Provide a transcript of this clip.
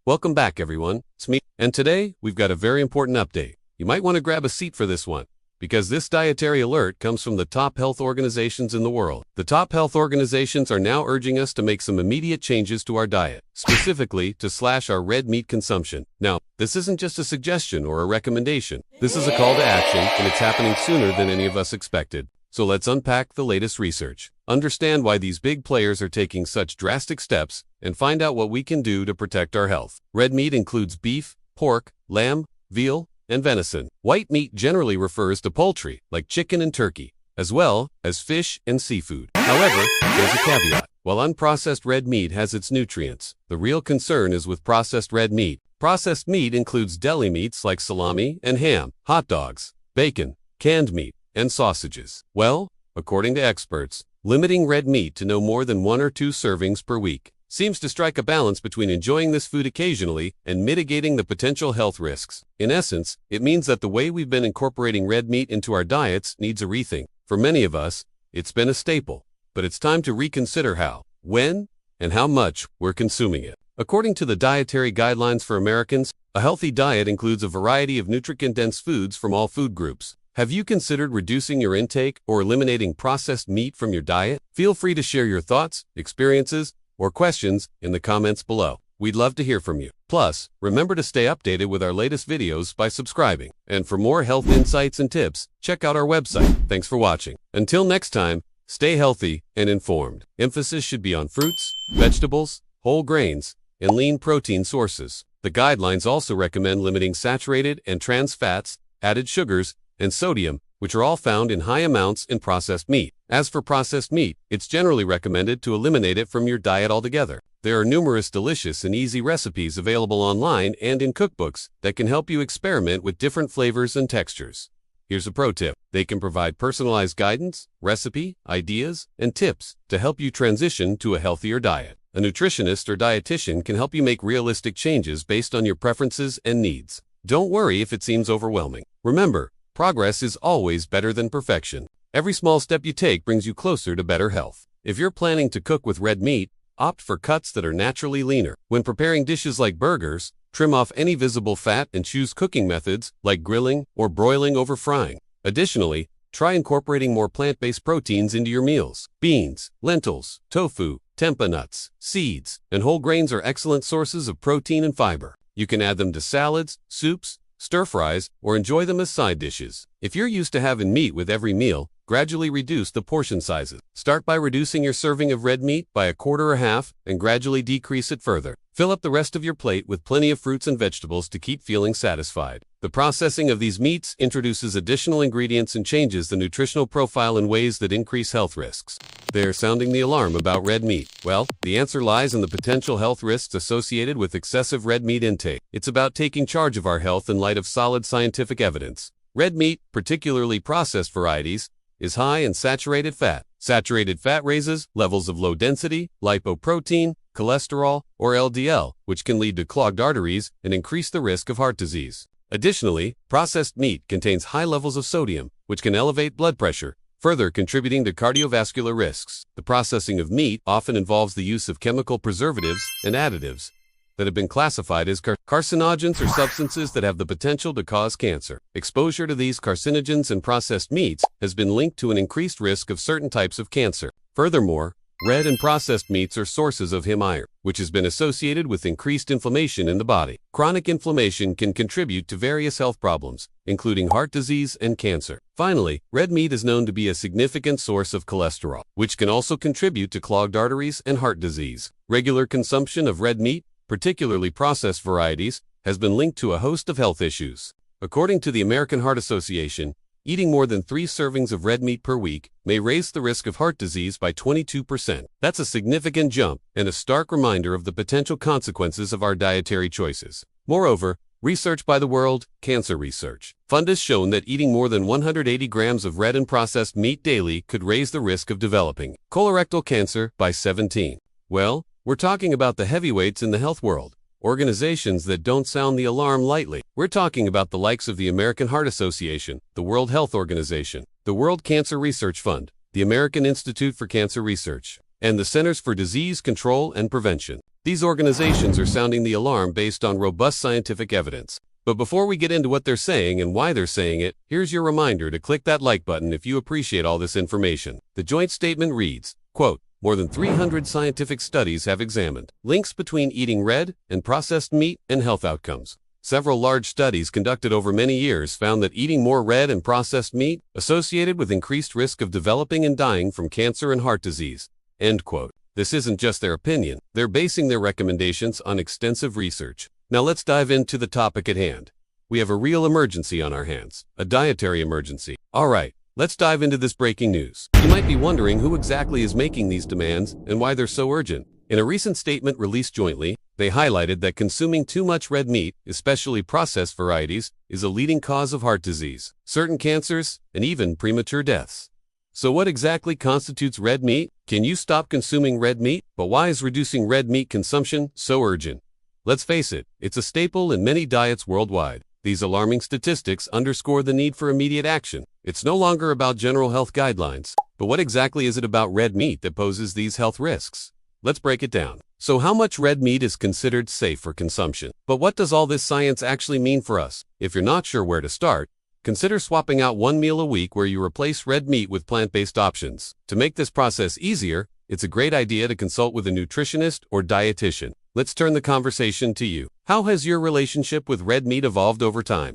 Welcome back, everyone. It's me, and today we've got a very important update. You might want to grab a seat for this one, because this dietary alert comes from the top health organizations in the world. The top health organizations are now urging us to make some immediate changes to our diet, specifically to slash our red meat consumption. Now, this isn't just a suggestion or a recommendation. This is a call to action, and it's happening sooner than any of us expected. So let's unpack the latest research, understand why these big players are taking such drastic steps, and find out what we can do to protect our health. Red meat includes beef, pork, lamb, veal, and venison. White meat generally refers to poultry, like chicken and turkey, as well as fish and seafood. However, there's a caveat. While unprocessed red meat has its nutrients, the real concern is with processed red meat. Processed meat includes deli meats like salami and ham, hot dogs, bacon, canned meat, and sausages. Well, according to experts, limiting red meat to no more than 1 or 2 servings per week seems to strike a balance between enjoying this food occasionally and mitigating the potential health risks. In essence, it means that the way we've been incorporating red meat into our diets needs a rethink. For many of us, it's been a staple, but it's time to reconsider how, when, and how much we're consuming it. According to the Dietary Guidelines for Americans, a healthy diet includes a variety of nutrient-dense foods from all food groups. Have you considered reducing your intake or eliminating processed meat from your diet? Feel free to share your thoughts, experiences, or questions in the comments below. We'd love to hear from you. Plus, remember to stay updated with our latest videos by subscribing. And for more health insights and tips, check out our website. Thanks for watching. Until next time, stay healthy and informed. Emphasis should be on fruits, vegetables, whole grains, and lean protein sources. The guidelines also recommend limiting saturated and trans fats, added sugars, and sodium, which are all found in high amounts in processed meat. As for processed meat, it's generally recommended to eliminate it from your diet altogether. There are numerous delicious and easy recipes available online and in cookbooks that can help you experiment with different flavors and textures. Here's a pro tip. They can provide personalized guidance, recipe, ideas, and tips to help you transition to a healthier diet. A nutritionist or dietitian can help you make realistic changes based on your preferences and needs. Don't worry if it seems overwhelming. Remember, progress is always better than perfection. Every small step you take brings you closer to better health. If you're planning to cook with red meat, opt for cuts that are naturally leaner. When preparing dishes like burgers, trim off any visible fat and choose cooking methods like grilling or broiling over frying. Additionally, try incorporating more plant-based proteins into your meals. Beans, lentils, tofu, tempeh nuts, seeds, and whole grains are excellent sources of protein and fiber. You can add them to salads, soups, stir-fries, or enjoy them as side dishes. If you're used to having meat with every meal, gradually reduce the portion sizes. Start by reducing your serving of red meat by 1/4 or half and gradually decrease it further. Fill up the rest of your plate with plenty of fruits and vegetables to keep feeling satisfied. The processing of these meats introduces additional ingredients and changes the nutritional profile in ways that increase health risks. They're sounding the alarm about red meat. Well, the answer lies in the potential health risks associated with excessive red meat intake. It's about taking charge of our health in light of solid scientific evidence. Red meat, particularly processed varieties, is high in saturated fat. Saturated fat raises levels of low-density lipoprotein, cholesterol, or LDL, which can lead to clogged arteries and increase the risk of heart disease. Additionally, processed meat contains high levels of sodium, which can elevate blood pressure, further contributing to cardiovascular risks. The processing of meat often involves the use of chemical preservatives and additives that have been classified as carcinogens or substances that have the potential to cause cancer. Exposure to these carcinogens in processed meats has been linked to an increased risk of certain types of cancer. Furthermore, red and processed meats are sources of heme iron, which has been associated with increased inflammation in the body. Chronic inflammation can contribute to various health problems, including heart disease and cancer. Finally, red meat is known to be a significant source of cholesterol, which can also contribute to clogged arteries and heart disease. Regular consumption of red meat, particularly processed varieties, has been linked to a host of health issues. According to the American Heart Association, eating more than 3 servings of red meat per week may raise the risk of heart disease by 22%. That's a significant jump and a stark reminder of the potential consequences of our dietary choices. Moreover, research by the World Cancer Research Fund has shown that eating more than 180 grams of red and processed meat daily could raise the risk of developing colorectal cancer by 17. Well, we're talking about the heavyweights in the health world, organizations that don't sound the alarm lightly. We're talking about the likes of the American Heart Association, the World Health Organization, the World Cancer Research Fund, the American Institute for Cancer Research, and the Centers for Disease Control and Prevention. These organizations are sounding the alarm based on robust scientific evidence. But before we get into what they're saying and why they're saying it, here's your reminder to click that like button if you appreciate all this information. The joint statement reads, quote, "More than 300 scientific studies have examined links between eating red and processed meat and health outcomes. Several large studies conducted over many years found that eating more red and processed meat associated with increased risk of developing and dying from cancer and heart disease." End quote. This isn't just their opinion. They're basing their recommendations on extensive research. Now let's dive into the topic at hand. We have a real emergency on our hands, a dietary emergency. All right, let's dive into this breaking news. You might be wondering who exactly is making these demands and why they're so urgent. In a recent statement released jointly, they highlighted that consuming too much red meat, especially processed varieties, is a leading cause of heart disease, certain cancers, and even premature deaths. So what exactly constitutes red meat? Can you stop consuming red meat? But why is reducing red meat consumption so urgent? Let's face it, it's a staple in many diets worldwide. These alarming statistics underscore the need for immediate action. It's no longer about general health guidelines, but what exactly is it about red meat that poses these health risks? Let's break it down. So how much red meat is considered safe for consumption? But what does all this science actually mean for us? If you're not sure where to start, consider swapping out one meal a week where you replace red meat with plant-based options. To make this process easier, it's a great idea to consult with a nutritionist or dietitian. Let's turn the conversation to you. How has your relationship with red meat evolved over time?